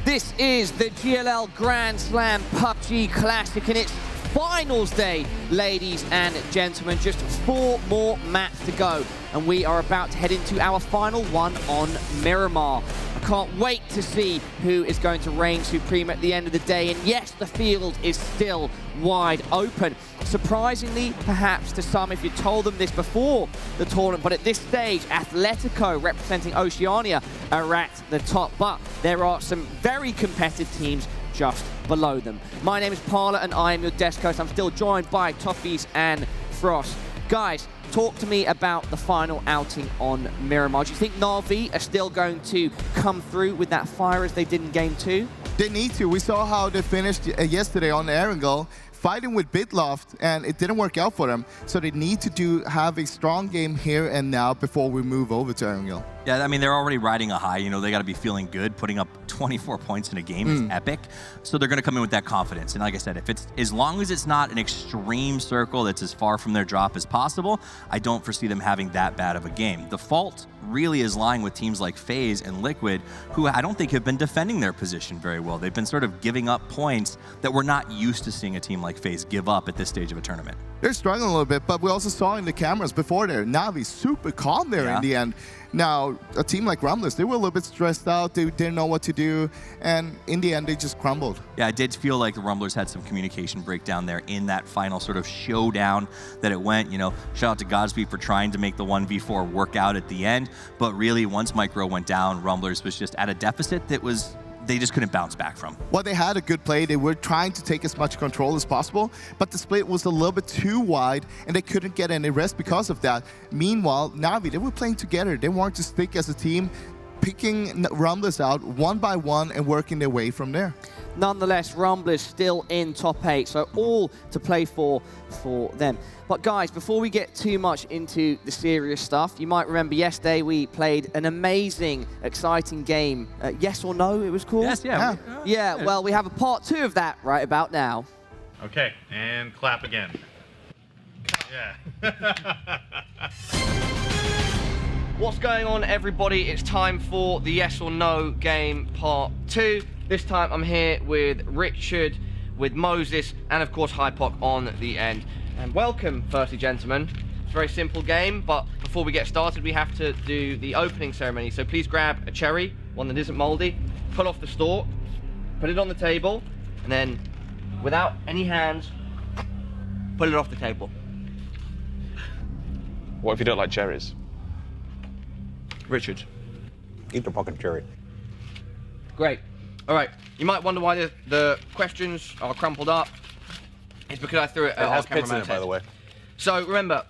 This is the GLL Grand Slam PUBG Classic in its finals day, ladies and gentlemen. Just 4 more maps to go, and we are about to head into our final one on Miramar. I can't wait to see who is going to reign supreme at the end of the day, and yes, the field is still wide open. Surprisingly, perhaps to some, if you told them this before the tournament, but at this stage, Athletico, representing Oceania, are at the top, but there are some very competitive teams just below them. My name is Parla, and I am your desk host. I'm still joined by Toffees and Frost. Guys, talk to me about the final outing on Miramar. Do you think Na'Vi are still going to come through with that fire as they did in Game 2? They need to. We saw how they finished yesterday on Erangel, fighting with Bitloft, and it didn't work out for them. So they need to have a strong game here and now before we move over to Erangel. Yeah, I mean, they're already riding a high. You know, they got to be feeling good. Putting up 24 points in a game is epic. So they're going to come in with that confidence. And like I said, if it's as long as it's not an extreme circle that's as far from their drop as possible, I don't foresee them having that bad of a game. The fault really is lying with teams like FaZe and Liquid, who I don't think have been defending their position very well. They've been sort of giving up points that we're not used to seeing a team like FaZe give up at this stage of a tournament. They're struggling a little bit, but we also saw in the cameras before there, Na'Vi super calm there in the end. Now, a team like Rumblers, they were a little bit stressed out. They didn't know what to do. And in the end, they just crumbled. Yeah, I did feel like the Rumblers had some communication breakdown there in that final sort of showdown that it went. You know, shout out to Godspeed for trying to make the 1v4 work out at the end. But really, once Micro went down, Rumblers was just at a deficit that was they just couldn't bounce back from. Well, they had a good play. They were trying to take as much control as possible, but the split was a little bit too wide, and they couldn't get any rest because of that. Meanwhile, Na'Vi, they were playing together. They wanted to stick as a team, picking Rumblers out one by one and working their way from there. Nonetheless, Rumblers still in top 8, so all to play for them. But guys, before we get too much into the serious stuff, you might remember yesterday we played an amazing, exciting game. Yes or No, it was called? Yes, yeah. Yeah, well, we have a part 2 of that right about now. Okay, and clap again. Yeah. What's going on, everybody? It's time for the Yes or No game part 2. This time I'm here with Richard, with Moses, and of course Hypoc on the end. And welcome, firstly, gentlemen. It's a very simple game, but before we get started, we have to do the opening ceremony. So please grab a cherry, one that isn't moldy, pull off the stalk, put it on the table, and then, without any hands, pull it off the table. What if you don't like cherries? Richard. Eat the fucking cherry. Great. All right. You might wonder why the questions are crumpled up. It's because I threw it at our cameraman's head. By the way. So remember,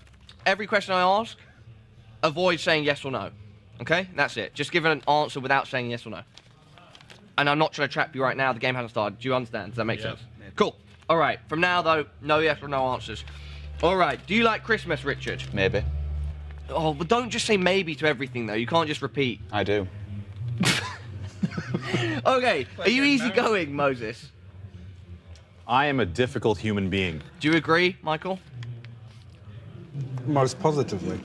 every question I ask, avoid saying yes or no. Okay? That's it. Just give an answer without saying yes or no. And I'm not trying to trap you right now. The game hasn't started. Do you understand? Does that make sense? Yeah. Cool. All right. From now, though, no yes or no answers. All right. Do you like Christmas, Richard? Maybe. Oh, but don't just say maybe to everything, though. You can't just repeat. I do. Okay. Are you easygoing, Moses? I am a difficult human being. Do you agree, Michael? Most positively.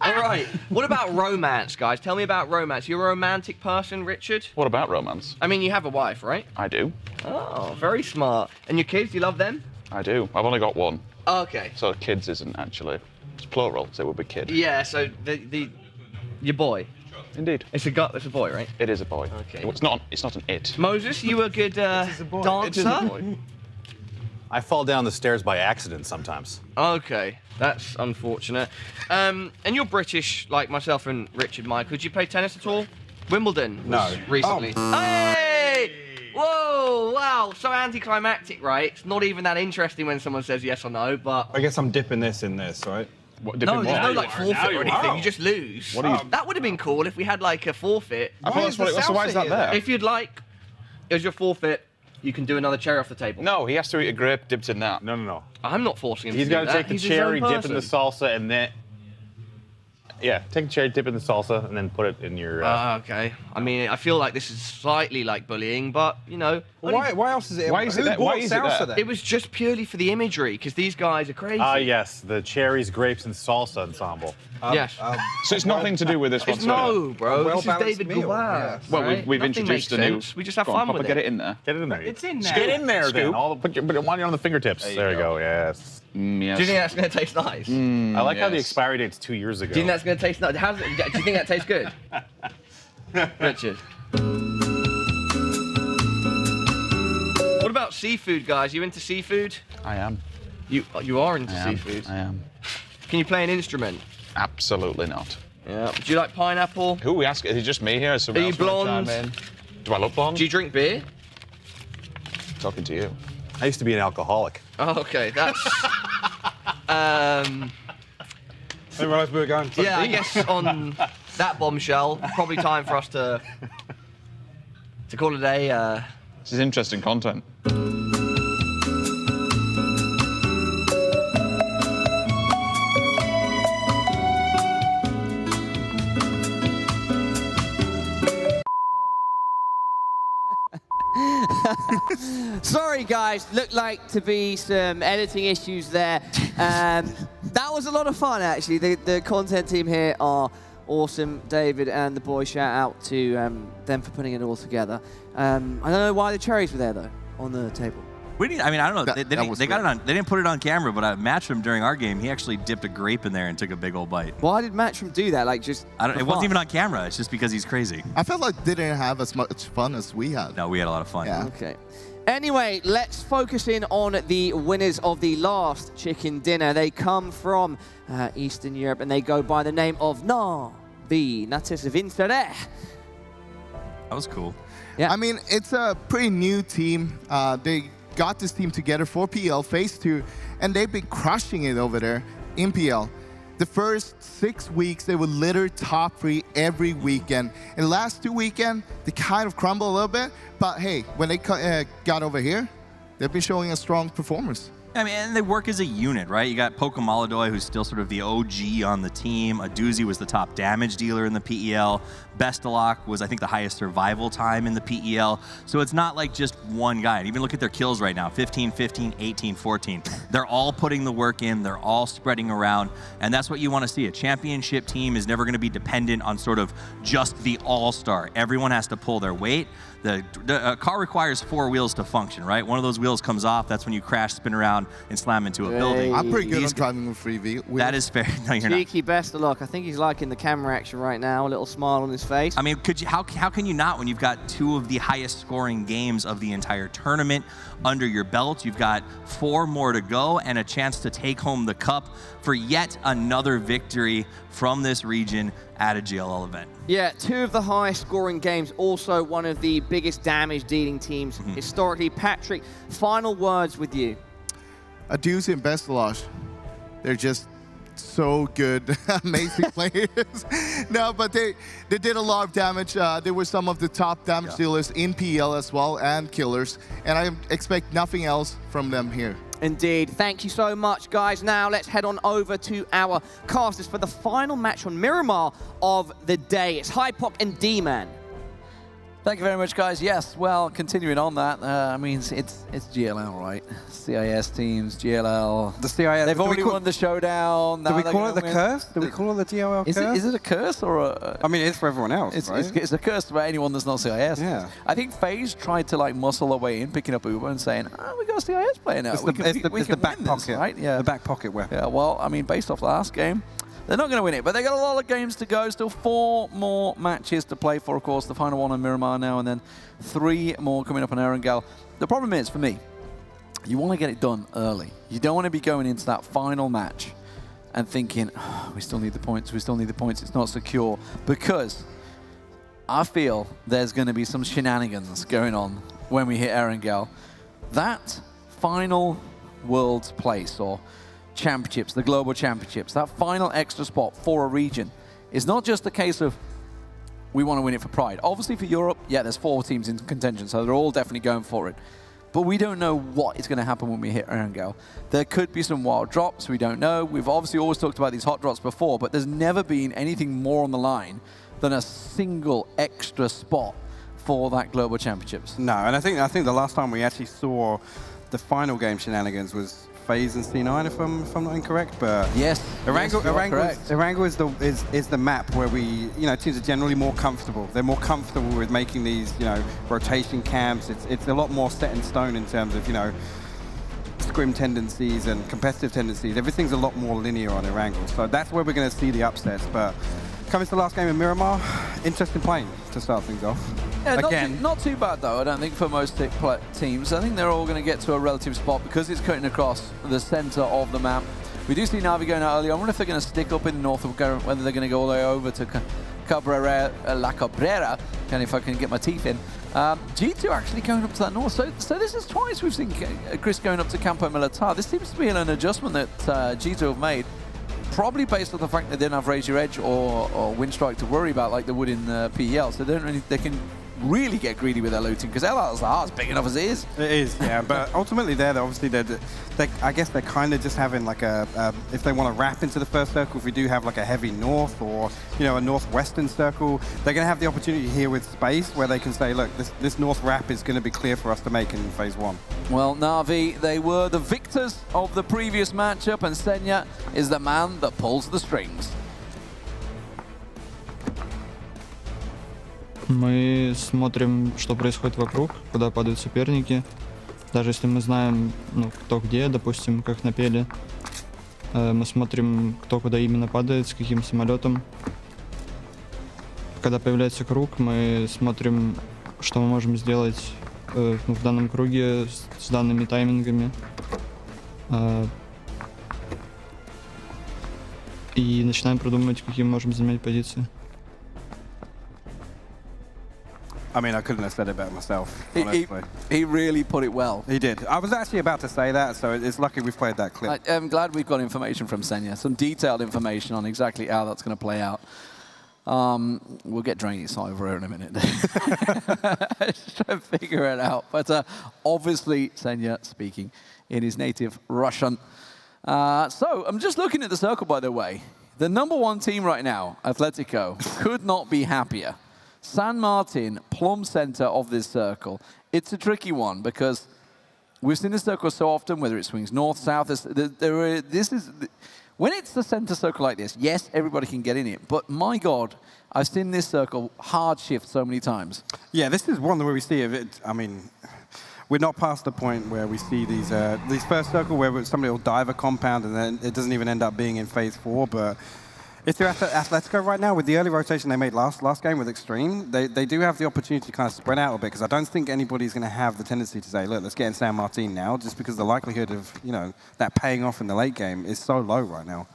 All right. What about romance, guys? Tell me about romance. You're a romantic person, Richard? What about romance? I mean, you have a wife, right? I do. Oh, very smart. And your kids, you love them? I do. I've only got one. Okay. So kids isn't actually. It's plural, so it would be kid. Yeah, so your boy. Indeed. It's a boy, right? It is a boy. Okay. It's not an it. Moses, you a good dancer? It is a boy. I fall down the stairs by accident sometimes. Okay, that's unfortunate. And you're British, like myself and Richard. Michael, did you play tennis at all? Wimbledon was recently. Oh. Hey! Whoa, wow, so anticlimactic, right? It's not even that interesting when someone says yes or no, but... I guess I'm dipping this in this, right? What, no, there's no like forfeit or anything, you just lose. What are you... That would have been cool if we had like a forfeit. I thought that's what it was, so why is that there? If you'd like, as your forfeit, you can do another cherry off the table. No, he has to eat a grape dipped in that. No. I'm not forcing him He's to do got to take the cherry, dip in the salsa, and then... Yeah, take a cherry, dip it in the salsa, and then put it in your... Okay. I mean, I feel like this is slightly like bullying, but, you know... Why else is it... Why is it who that- bought why is it salsa that? then? It was just purely for the imagery, because these guys are crazy. yes, the cherries, grapes, and salsa ensemble. Yes. So it's nothing to do with this It's whatsoever? no, bro. This is well-balanced David meal, Gouvard. yes. Well, right? we've Nothing introduced makes the new... sense. We just have Go on, fun Papa, with get it. it in there. Get it in there. It's in Just there. get in there, then. Scoop. Put it on the fingertips. There you go, yes. Yes. Do you think that's going to taste nice? Do I like how the expiry date's 2 years ago. you think that's going to taste nice? Do you think that tastes good? Richard. What about seafood, guys? You into seafood? I am. You are into seafood. I am. Can you play an instrument? Absolutely not. Yeah. Do you like pineapple? Who we ask? Is it just me here? Is somebody Are you else wanna blonde? chime in? Do I look blonde? Do you drink beer? Talking to you. I used to be an alcoholic. Oh, okay. That's. I didn't realise we were going to Yeah, I guess on that bombshell, probably time for us to call it a. This is interesting content. Sorry, guys. Looked like to be some editing issues there. That was a lot of fun, actually. The content team here are awesome. David and the boys, shout out to them for putting it all together. I don't know why the cherries were there, though, on the table. I mean, I don't know. That They was got great. it on. They didn't put it on camera, but I matched him during our game. He actually dipped a grape in there and took a big old bite. Why did Matchroom do that? Like, just I don't, for it wasn't fun? even on camera. It's just because he's crazy. I felt like they didn't have as much fun as we had. No, we had a lot of fun. Yeah. Okay. Anyway, let's focus in on the winners of the last chicken dinner. They come from Eastern Europe, and they go by the name of Natus Vincere. That was cool. Yeah. I mean, it's a pretty new team. They got this team together for PL Phase 2, and they've been crushing it over there in PL. The first 6 weeks, they were literally top 3 every weekend. In the last 2 weekends, they kind of crumbled a little bit, but hey, when they got over here, they've been showing a strong performance. I mean, and they work as a unit, right? You got Pokemaladoy, who's still sort of the OG on the team. Aduzi was the top damage dealer in the PEL. Bestalok was, I think, the highest survival time in the PEL. So it's not like just one guy. And even look at their kills right now, 15, 15, 18, 14. They're all putting the work in. They're all spreading around. And that's what you want to see. A championship team is never going to be dependent on sort of just the all-star. Everyone has to pull their weight. The car requires 4 wheels to function, right? One of those wheels comes off, that's when you crash, spin around, and slam into a building. I'm pretty good These on driving with 3 wheels. That is fair. No, you're not. Cheeky Bestalok. I think he's liking the camera action right now. A little smile on his face. I mean, how can you not when you've got 2 of the highest scoring games of the entire tournament under your belt? You've got 4 more to go and a chance to take home the cup for yet another victory from this region at a GLL event. Yeah, 2 of the highest scoring games, also one of the biggest damage dealing teams historically. Patrick, final words with you. Aduzi and Bestalok, they're just so good, amazing players. No, but they did a lot of damage. They were some of the top damage dealers in PL as well, and killers, and I expect nothing else from them here. Indeed. Thank you so much, guys. Now let's head on over to our casters for the final match on Miramar of the day. It's Hypok and D-Man. Thank you very much, guys. Yes, well, continuing on that, I mean, it's GLL, right? CIS teams, GLL. The CIS. They've already won the showdown. Do we call it the curse? Do we call it the GLL curse? Is it a curse or a... I mean, it's for everyone else, right? It's a curse for anyone that's not CIS. Yeah. I think FaZe tried to like muscle their way in, picking up Uber and saying, oh, we got a CIS player now. It's We the can back win this, pocket, right? Yeah. The back pocket weapon. Yeah, well, I mean, based off the last game, they're not going to win it, but they got a lot of games to go. Still 4 more matches to play for, of course. The final one on Miramar now, and then 3 more coming up on Erangel. The problem is, for me, you want to get it done early. You don't want to be going into that final match and thinking, oh, we still need the points, it's not secure. Because I feel there's going to be some shenanigans going on when we hit Erangel. That final world's place, or championships, the global championships, that final extra spot for a region is not just a case of we want to win it for pride. Obviously for Europe, yeah, there's 4 teams in contention, so they're all definitely going for it. but we don't know what is going to happen when we hit Erangel. There could be some wild drops, we don't know. We've obviously always talked about these hot drops before, but there's never been anything more on the line than a single extra spot for that Global Championships. No, and I think the last time we actually saw the final game shenanigans was FaZe and C9, if I'm not incorrect. But yes, Erangel is the map where we, teams are generally more comfortable. They're more comfortable with making these, rotation camps. It's a lot more set in stone in terms of, scrim tendencies and competitive tendencies. Everything's a lot more linear on Erangel. So that's where we're going to see the upsets. But coming to the last game in Miramar, interesting playing to start things off. Yeah, Again, not too bad though, I don't think, for most teams. I think they're all going to get to a relative spot because it's cutting across the center of the map. We do see Na'Vi going out early. I wonder if they're going to stick up in the north, or whether they're going to go all the way over to La Cabrera, and if I can get my teeth in. G2 actually going up to that north. So this is twice we've seen Chris going up to Campo Militar. This seems to be an adjustment that G2 have made, probably based on the fact that they didn't have Raise Your Edge or Windstrike to worry about like they would in PEL. So they can really get greedy with their looting, because LR's big enough as it is. It is, yeah. But ultimately, I guess they're kind of just having like if they want to wrap into the first circle, if we do have like a heavy north or a northwestern circle, they're going to have the opportunity here with space where they can say, look, this north wrap is going to be clear for us to make in phase 1. Well, Na'Vi, they were the victors of the previous matchup, and Senya is the man that pulls the strings. Мы смотрим, что происходит вокруг, куда падают соперники. Даже если мы знаем, кто где, допустим, как на пеле, мы смотрим, кто куда именно падает, с каким самолетом. Когда появляется круг, мы смотрим, что мы можем сделать в данном круге с данными таймингами. И начинаем продумывать, какие мы можем занять позиции. I mean, I couldn't have said it better myself, honestly. He really put it well. He did. I was actually about to say that, so it's lucky we've played that clip. I'm glad we've got information from Senya, some detailed information on exactly how that's going to play out. We'll get Drainey's over here in a minute. Just try and figure it out. But obviously, Senya speaking in his native Russian. So I'm just looking at the circle, by the way. The #1 team right now, Athletico, could not be happier. San Martin, plumb center of this circle. It's a tricky one because we've seen this circle so often, whether it swings north, south. When it's the center circle like this, yes, everybody can get in it. But my God, I've seen this circle hard shift so many times. Yeah, this is one where we see it. I mean, we're not past the point where we see these first circle where somebody will dive a compound and then it doesn't even end up being in phase 4. But if they're Athletico right now, with the early rotation they made last game with Extreme, they do have the opportunity to kind of spread out a bit, because I don't think anybody's going to have the tendency to say, look, let's get in San Martin now, just because the likelihood of, that paying off in the late game is so low right now.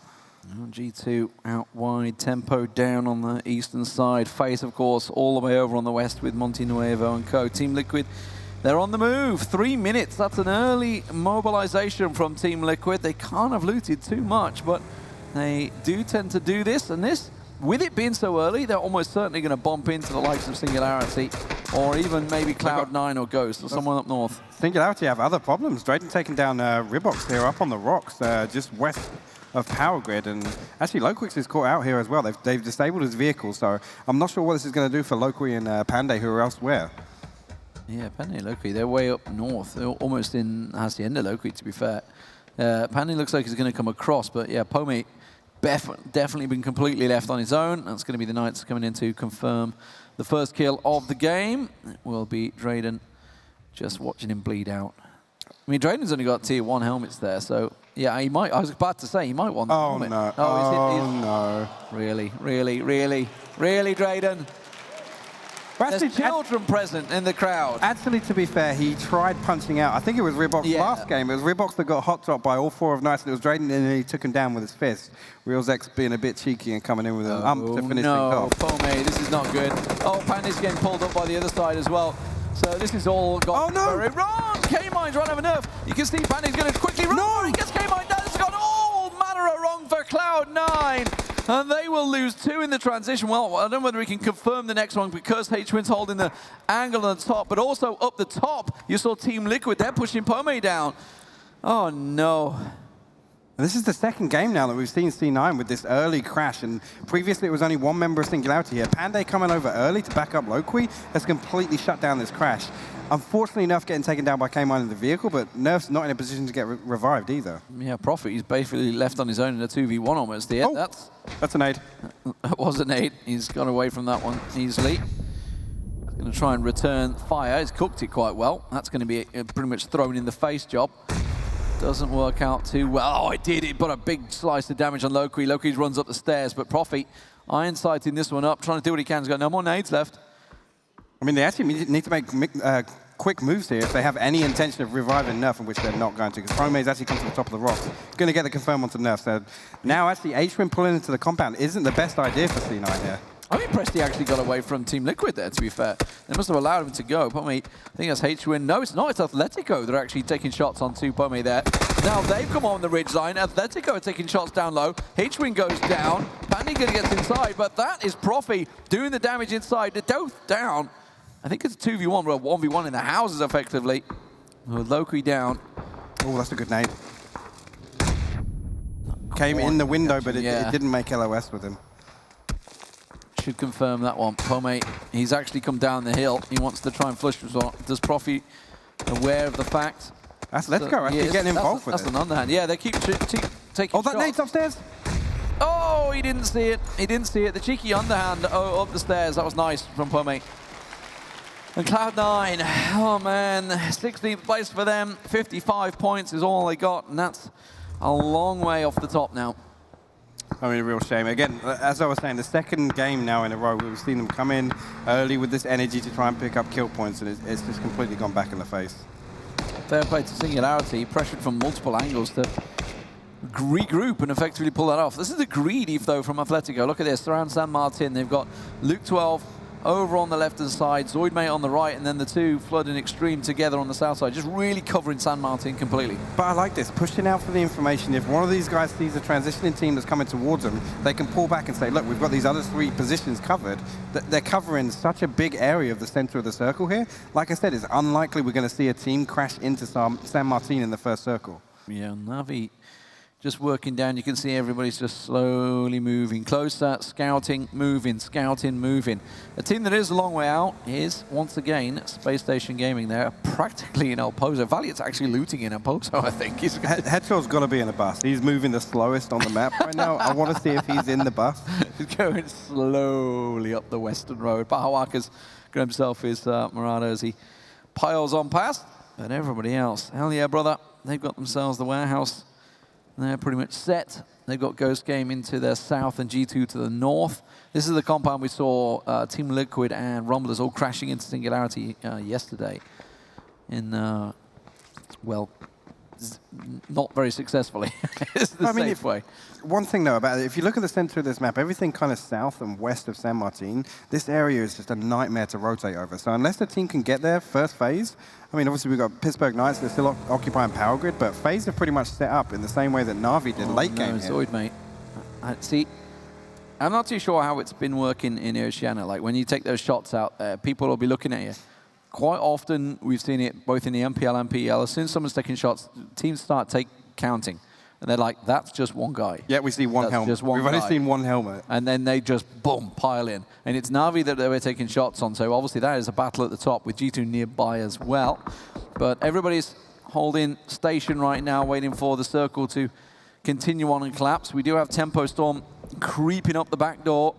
G2 out wide, tempo down on the eastern side. FaZe, of course, all the way over on the west with Monte Nuevo and co. Team Liquid, they're on the move. 3 minutes, that's an early mobilization from Team Liquid. They can't have looted too much, but they do tend to do this, and this, with it being so early, they're almost certainly going to bump into the likes of Singularity, or even maybe Cloud9 or Ghost, or someone up north. Singularity have other problems. Drayden taking down Ribox here up on the rocks, just west of Power Grid, and actually Loquix is caught out here as well. They've disabled his vehicle, so I'm not sure what this is going to do for Loqui and Panday, who are elsewhere. Yeah, Panday and Loqui, they're way up north. They're almost in Hacienda Loqui, to be fair. Panday looks like he's going to come across, but yeah, Pome definitely been completely left on his own. That's going to be the Knights coming in to confirm the first kill of the game. It will be Drayden just watching him bleed out. I mean, Drayden's only got tier 1 helmets there, so yeah, he might. I was about to say he might want the helmet. No. No. Really, Drayden? There's children present in the crowd. Actually, to be fair, he tried punching out. I think it was Ribox last game. It was Ribox that got hot dropped by all 4 of Knights, and it was Drayden, and then he took him down with his fist. RealsX being a bit cheeky and coming in with an ump to finish things off. Pome, this is not good. Oh, Panday's getting pulled up by the other side as well. So this is all gone very wrong. K-Mine's run out of nerve. You can see Panday's going to quickly run. No! He gets K-Mine down. It's gone all manner of wrong for Cloud9. And they will lose 2 in the transition. Well, I don't know whether we can confirm the next one because H-Win's holding the angle on the top, but also up the top, you saw Team Liquid. They're pushing Pome down. Oh, no. This is the second game now that we've seen C9 with this early crash, and previously it was only one member of Singularity here. Panday coming over early to back up Loqui has completely shut down this crash. Unfortunately, Nerf getting taken down by K-Mine in the vehicle, but Nerf's not in a position to get revived either. Yeah, Prophet, he's basically left on his own in a 2v1 almost here. Oh, that's a nade. It was a nade. He's got away from that one easily. He's going to try and return fire. He's cooked it quite well. That's going to be pretty much thrown in the face job. Doesn't work out too well. Oh, it did. It put a big slice of damage on Loqui. Loqui runs up the stairs, but Prophet iron sighting this one up, trying to do what he can. He's got no more nades left. I mean, they actually need to make quick moves here if they have any intention of reviving Nerf, in which they're not going to, because Prome's actually come to the top of the rocks. Going to get the confirm onto Nerf. So now actually H-Win pulling into the compound isn't the best idea for C9 here. I'm impressed he actually got away from Team Liquid there, to be fair. They must have allowed him to go. Pome, I think that's H-Win. No, it's not. It's Athletico. They're actually taking shots onto Pome there. Now they've come on the ridge line. Athletico are taking shots down low. H-Win goes down. Pandy gonna get inside, but that is Profi doing the damage inside. They're both down. I think it's a 2v1, or a 1v1 in the houses, effectively. With Loqui down. Oh, that's a good nade. Came in the window, but it didn't make LOS with him. Should confirm that one. Pome, he's actually come down the hill. He wants to try and flush as well. Does Profi aware of the fact? Athletico actually getting involved with it. That's an underhand. Yeah, they keep taking Oh, that shots. nade's upstairs? Oh, he didn't see it. He didn't see it. The cheeky underhand up the stairs. That was nice from Pome. And Cloud9, oh man, 16th place for them. 55 points is all they got, and that's a long way off the top now. I mean, a real shame. Again, as I was saying, the second game now in a row, we've seen them come in early with this energy to try and pick up kill points, and it's just completely gone back in the face. Fair play to Singularity, pressured from multiple angles to regroup and effectively pull that off. This is a greedy, though, from Athletico. Look at this, around San Martin, they've got Luke 12 over on the left-hand side, Zoidmate on the right, and then the two Flood and Extreme together on the south side, just really covering San Martin completely. But I like this, pushing out for the information. If one of these guys sees a transitioning team that's coming towards them, they can pull back and say, look, we've got these other 3 positions covered. They're covering such a big area of the center of the circle here. Like I said, it's unlikely we're going to see a team crash into San Martin in the first circle. Yeah, Navi just working down. You can see everybody's just slowly moving closer, scouting, moving, scouting, moving. A team that is a long way out is, once again, Spacestation Gaming. They're practically in El Pozo. Valiant's actually looting in El Pozo, I think. Headshot's got to be in the bus. He's moving the slowest on the map right now. I want to see if he's in the bus. He's going slowly up the western road. Bahawaka's got himself his Murado as he piles on past. But everybody else, hell yeah, brother. They've got themselves the warehouse. They're pretty much set. They've got Ghost Game into their south and G2 to the north. This is the compound we saw Team Liquid and Rumblers all crashing into Singularity yesterday in, well, not very successfully. It's the safe way. One thing, though, about it, if you look at the center of this map, everything kind of south and west of San Martin, this area is just a nightmare to rotate over. So unless the team can get there first phase, I mean, obviously we've got Pittsburgh Knights, they're still occupying Power Grid, but FaZe are pretty much set up in the same way that Na'Vi did late game here. Zoid, mate. See, I'm not too sure how it's been working in Oceania. Like, when you take those shots out, people will be looking at you. Quite often, we've seen it both in the MPL and PEL. As soon as someone's taking shots, teams start counting. And they're like, that's just one guy. Yeah, we see one helmet. We've only seen one helmet. And then they just, boom, pile in. And it's Na'Vi that they were taking shots on. So obviously that is a battle at the top with G2 nearby as well. But everybody's holding station right now, waiting for the circle to continue on and collapse. We do have Tempo Storm creeping up the back door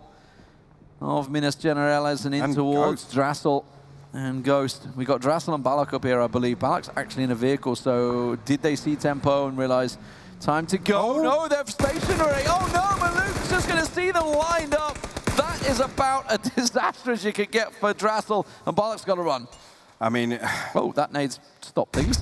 of Minas Generales and in towards Drassel and Ghost. We got Drassel and Balak up here, I believe. Balak's actually in a vehicle, so did they see Tempo and realize time to go? Oh, no, they're stationary. Oh, no, Maluke's just going to see them lined up. That is about as disastrous you could get for Drassel, and Balak's got to run. I mean... Oh, that needs to stop things.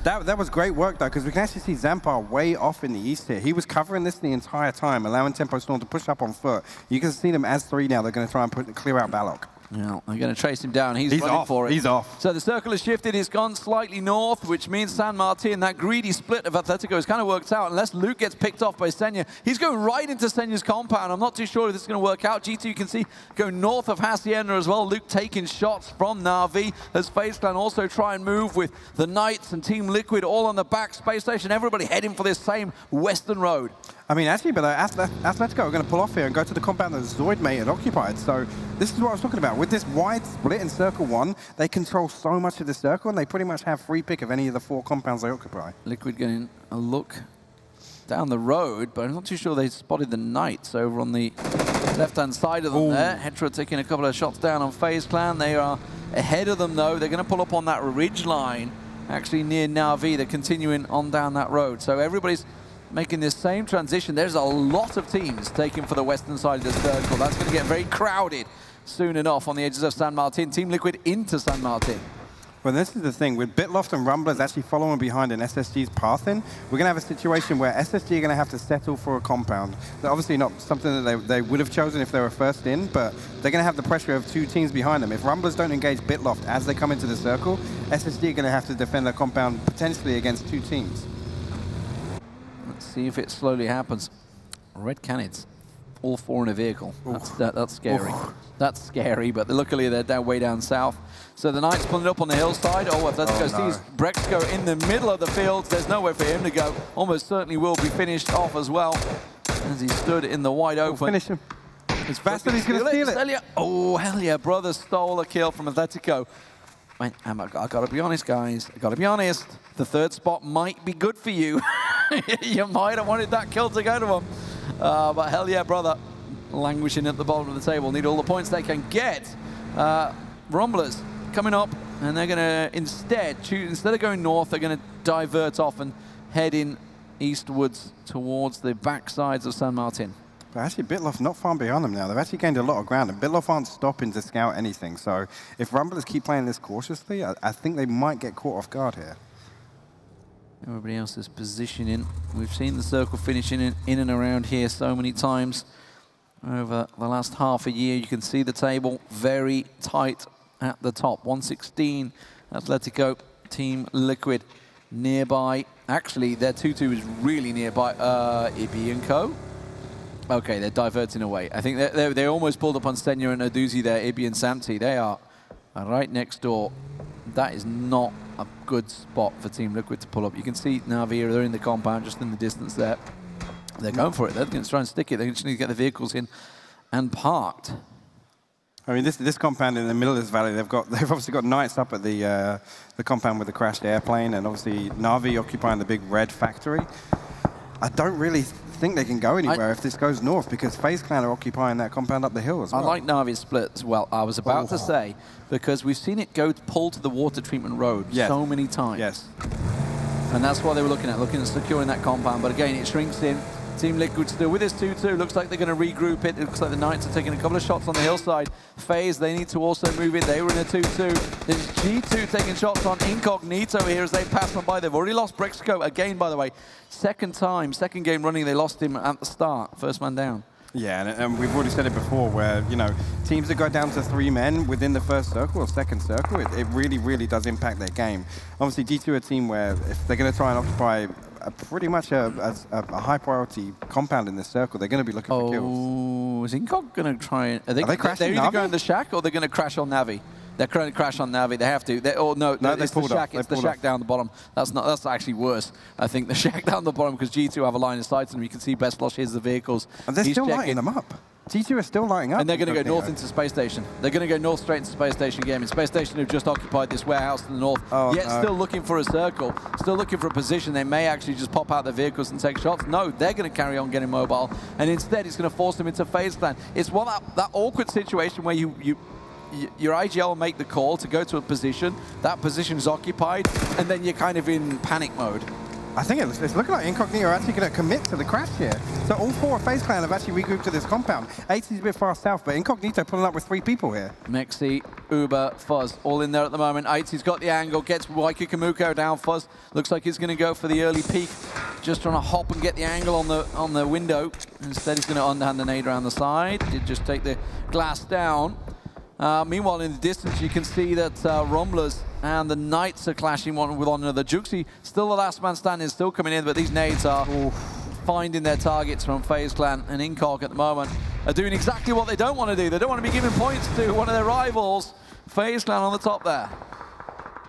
that was great work, though, because we can actually see Zampar way off in the east here. He was covering this the entire time, allowing Tempo Storm to push up on foot. You can see them as 3 now. They're going to try and clear out Balak. Now, they're going to trace him down. He's running off. for it. He's off. So the circle has shifted. It's gone slightly north, which means San Martin, that greedy split of Athletico, has kind of worked out. Unless Luke gets picked off by Senya, he's going right into Senya's compound. I'm not too sure if this is going to work out. G2, you can see, go north of Hacienda as well. Luke taking shots from Na'Vi as FaZe Clan also try and move with the Knights and Team Liquid all on the back. Spacestation, everybody heading for this same western road. I mean, actually, but Athletico are going to pull off here and go to the compound that Zoidmate had occupied. So this is what I was talking about. With this wide split in Circle 1, they control so much of the circle, and they pretty much have free pick of any of the 4 compounds they occupy. Liquid getting a look down the road, but I'm not too sure they spotted the Knights over on the left-hand side of them there. Hetra taking a couple of shots down on FaZe Clan. They are ahead of them, though. They're going to pull up on that ridge line, actually near Na'Vi. They're continuing on down that road. So everybody's making this same transition. There's a lot of teams taking for the western side of the circle. That's going to get very crowded soon enough on the edges of San Martin. Team Liquid into San Martin. Well, this is the thing. With Bitloft and Rumblers actually following behind in SSG's path in, we're going to have a situation where SSG are going to have to settle for a compound. They're obviously not something that they would have chosen if they were first in, but they're going to have the pressure of 2 teams behind them. If Rumblers don't engage Bitloft as they come into the circle, SSG are going to have to defend their compound potentially against 2 teams. Let's see if it slowly happens. Red Canids, all 4 in a vehicle. That's scary. That's scary, but luckily they're way down south. So the Knights pulling up on the hillside. Atletico sees Brexco in the middle of the field. There's nowhere for him to go. Almost certainly will be finished off as well as he stood in the wide open. Finish him. It's faster than he's going to steal it. Oh, hell yeah. Brother stole a kill from Athletico. I got to be honest, guys. I got to be honest. The 3rd spot might be good for you. You might have wanted that kill to go to him. But hell yeah, brother. Languishing at the bottom of the table. Need all the points they can get. Rumblers coming up, and they're going to instead of going north, they're going to divert off and head in eastwards towards the backsides of San Martin. But actually, Bitloft not far behind them now. They've actually gained a lot of ground, and Bitloft aren't stopping to scout anything. So if Rumblers keep playing this cautiously, I think they might get caught off guard here. Everybody else is positioning. We've seen the circle finishing in and around here so many times over the last half a year. You can see the table very tight at the top. 116, Athletico, Team Liquid nearby. Actually, their 2-2 is really nearby. Ibi and Co. Okay, they're diverting away. I think they almost pulled up on Senya and Oduzi there, Ibi and Samti. They are right next door. That is not a good spot for Team Liquid to pull up. You can see Na'Vi, they're in the compound, just in the distance there. They're going for it. They're going to try and stick it. They just need to get the vehicles in and parked. I mean, this compound in the middle of this valley, they've obviously got Knights up at the compound with the crashed airplane, and obviously Na'Vi occupying the big red factory. I don't really think they can go anywhere if this goes north, because FaZe Clan are occupying that compound up the hill as well. I like Na'Vi's split as well. I was about to say, because we've seen it pull to the water treatment road so many times. Yes. And that's what they were looking at securing that compound. But again, it shrinks in. Team Liquid still with this 2-2. Looks like they're going to regroup it. It looks like the Knights are taking a couple of shots on the hillside. FaZe, they need to also move in. They were in a 2-2. There's G2 taking shots on Incognito here as they pass on by. They've already lost Brexco again, by the way. Second game running, they lost him at the start. First man down. Yeah, and we've already said it before, where, you know, teams that go down to 3 men within the first circle or second circle, it really, really does impact their game. Obviously, G2 are a team where if they're going to try and occupy pretty much a high priority compound in this circle, they're going to be looking for kills. Oh, is Incog going to try and... Are they crashing They're either going to the shack or they're going to crash on Na'Vi. They're going to crash on Na'Vi. They have to. No, it's the shack. It's the shack down the bottom. That's actually worse. I think the shack down the bottom, because G2 have a line of sight and you can see Bestlosh here's the vehicles. And they're still lighting them up. G2 are still lighting up. And they're going to go north into Space Station. They're going to go north straight into Space Station Gaming. Space Station have just occupied this warehouse to the north, still looking for a circle, still looking for a position. They may actually just pop out their vehicles and take shots. No, they're going to carry on getting mobile, and instead it's going to force them into FaZe Clan. It's that awkward situation where your IGL will make the call to go to a position, that position is occupied, and then you're kind of in panic mode. I think it's looking like Incognito are actually going to commit to the crash here. So all 4 of FaZe Clan have actually regrouped to this compound. 80's a bit far south, but Incognito pulling up with 3 people here. Mexi, Uber, Fuzz, all in there at the moment. 80's got the angle, gets Waikikamuko down. Fuzz looks like he's going to go for the early peek, just trying to hop and get the angle on the window. Instead, he's going to underhand the nade around the side. Did just take the glass down. Meanwhile, in the distance, you can see that Rumblers and the Knights are clashing one with one another. Juxi, still the last man standing, still coming in, but these nades are finding their targets from FaZe Clan and Incog at the moment. Are doing exactly what they don't want to do. They don't want to be giving points to one of their rivals. FaZe Clan on the top there.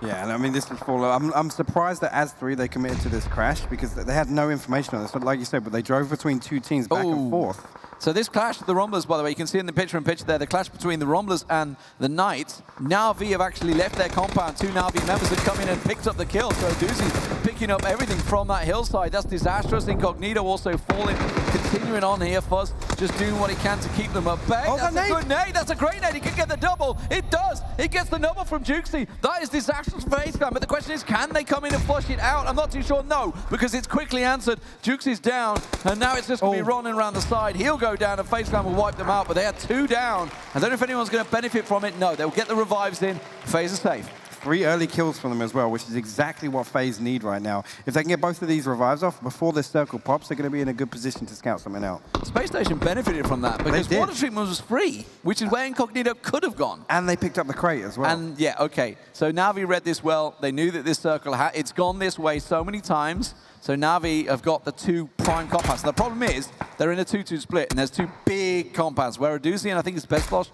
Yeah, and I mean, this is I'm surprised that as 3 they committed to this crash because they had no information on this. But like you said, but they drove between 2 teams back and forth. So this clash of the Rumblers, by the way, you can see in the picture there, the clash between the Rumblers and the Knights. Navi have actually left their compound. 2 Navi members have come in and picked up the kill. So Doozy picking up everything from that hillside. That's disastrous. Incognito also falling, continuing on here. Fuzz just doing what he can to keep them at bay. Oh, that's a good nade. That's a great nade. He can get the double. It does. It gets the double from Juxi. That is disastrous for FaZe Clan. But the question is, can they come in and flush it out? I'm not too sure. No, because it's quickly answered. Juxi's down, and now it's just going to be running around the side. He'll go down, and FaZe Clan will wipe them out, but they had 2 down. I don't know if anyone's going to benefit from it. No, they'll get the revives in. FaZe are safe. 3 early kills from them as well, which is exactly what FaZe need right now. If they can get both of these revives off before this circle pops, they're going to be in a good position to scout something out. Spacestation benefited from that because water treatment was free, which is where Incognito could have gone. And they picked up the crate as well. And yeah, okay. So Navi read this well. They knew that this circle, it's gone this way so many times. So Navi have got the 2 prime compounds. And the problem is, they're in a 2-2 split, and there's 2 big compounds, where Aduzi, and I think it's Bitloft,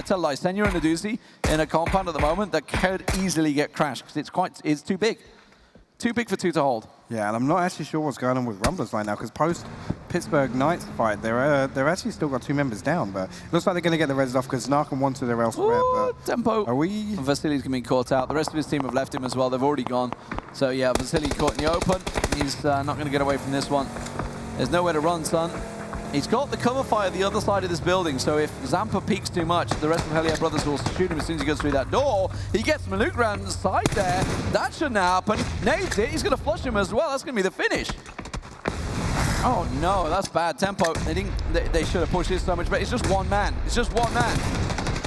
tell lies, Senya and Aduzi in a compound at the moment that could easily get crashed, because it's too big. Too big for 2 to hold. Yeah, and I'm not actually sure what's going on with Rumblers right now, because post Pittsburgh Knights fight, they're actually still got 2 members down, but it looks like they're going to get the res off because Snark and wanted their elsewhere. But tempo. Are we? Vasily's going to be caught out. The rest of his team have left him as well. They've already gone. So yeah, Vasily caught in the open. He's not going to get away from this one. There's nowhere to run, son. He's got the cover fire the other side of this building, so if Zampa peeks too much, the rest of Helier Brothers will shoot him as soon as he goes through that door. He gets Maluk around the side there. That shouldn't happen. Nades it. He's going to flush him as well. That's going to be the finish. Oh no, that's bad tempo. They should have pushed this so much better. It's just 1 man. It's just 1 man.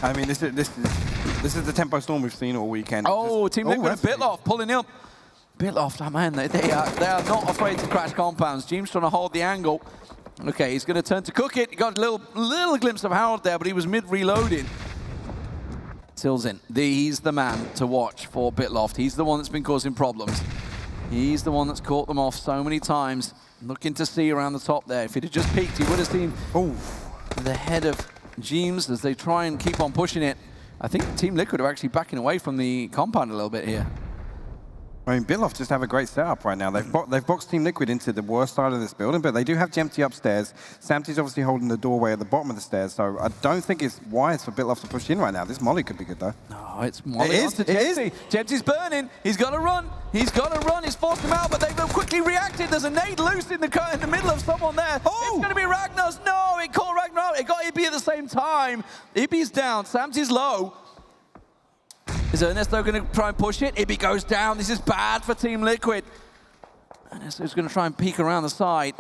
I mean, this is the tempo storm we've seen all weekend. Oh, Team Liquid and Bitloft pulling up. Bitloft, oh man, they are not afraid to crash compounds. James trying to hold the angle. Okay, he's going to turn to cook it. He got a little glimpse of Harold there, but he was mid-reloading. Silzin, he's the man to watch for Bitloft. He's the one that's been causing problems. He's the one that's caught them off so many times. Looking to see around the top there. If he'd have just peeked, he would have seen the head of James as they try and keep on pushing it. I think Team Liquid are actually backing away from the compound a little bit here. I mean, Bitloft just have a great setup right now. They've boxed Team Liquid into the worst side of this building, but they do have Jempty upstairs. Samty's obviously holding the doorway at the bottom of the stairs, so I don't think it's wise for Bitloft to push in right now. This molly could be good, though. No, it's molly. It is. Jempty's burning. He's got to run. He's got to run. He's forced him out, but they've quickly reacted. There's a nade loose in the middle of someone there. Oh! It's going to be Ragnos. No, it caught Ragnar out. It got Ibby at the same time. Ibby's down. Samty's low. Is Ernesto going to try and push it? Ibby goes down. This is bad for Team Liquid. Ernesto's going to try and peek around the side.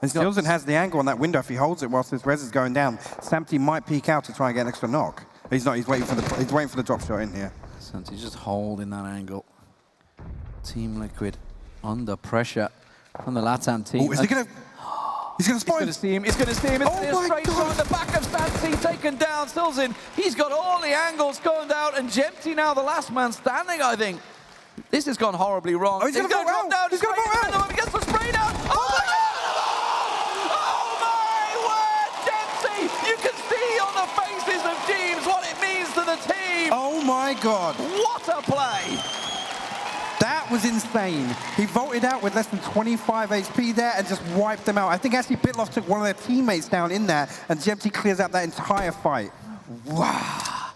And Silzen has the angle on that window. If he holds it whilst this res is going down, Samty might peek out to try and get an extra knock. He's not. He's waiting for the drop shot in here. Samty's just holding that angle. Team Liquid under pressure from the LATAM team. Oh, is he going to? He's going to spot him. He's going to see him. It's a straight shot at the back of Samty, taken down. Silzin, he's got all the angles going down, and Jempty now the last man standing, I think. This has gone horribly wrong. Oh, he's going to drop down. He's going to go out. He gets the spray down. Oh my God! Oh my word, Jempty! You can see on the faces of teams what it means to the team. Oh my God! What a play! That was insane. He vaulted out with less than 25 HP there and just wiped them out. I think actually Bitloft took one of their teammates down in there, and Jempty clears out that entire fight. Wow.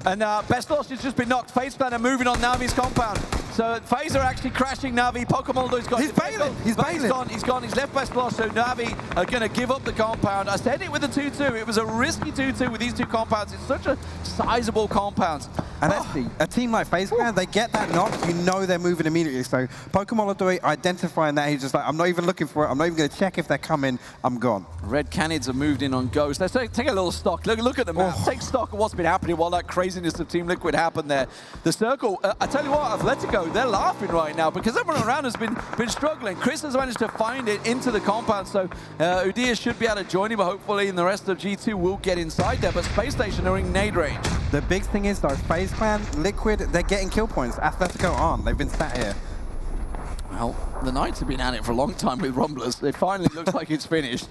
And Best Lost has just been knocked. FaZe Clan are moving on Navi's compound. So FaZe are actually crashing Navi. Pokemon got He's bailing. He's bailing. He's gone. He's left Best Lost. So Navi are going to give up the compound. I said it with the 2-2. It was a risky 2-2 with these 2 compounds. It's such a sizable compound. And actually, a team like FaZe Clan, they get that knock, you know they're moving immediately. So Pokemon are identifying that. He's just like, I'm not even looking for it. I'm not even going to check if they're coming. I'm gone. Red Canids have moved in on Ghost. Let's take a little stock. Look at the map. Take stock of what's been happening while that craziness of Team Liquid happened there. The circle, I tell you what, Athletico, they're laughing right now because everyone around has been struggling. Chris has managed to find it into the compound, so Udia should be able to join him, but hopefully in the rest of G2 will get inside there. But Spacestation are in nade range. The big thing is, though, FaZe Clan, Liquid, they're getting kill points. Athletico aren't. They've been sat here. Well, the Knights have been at it for a long time with Rumblers. It finally looks like it's finished.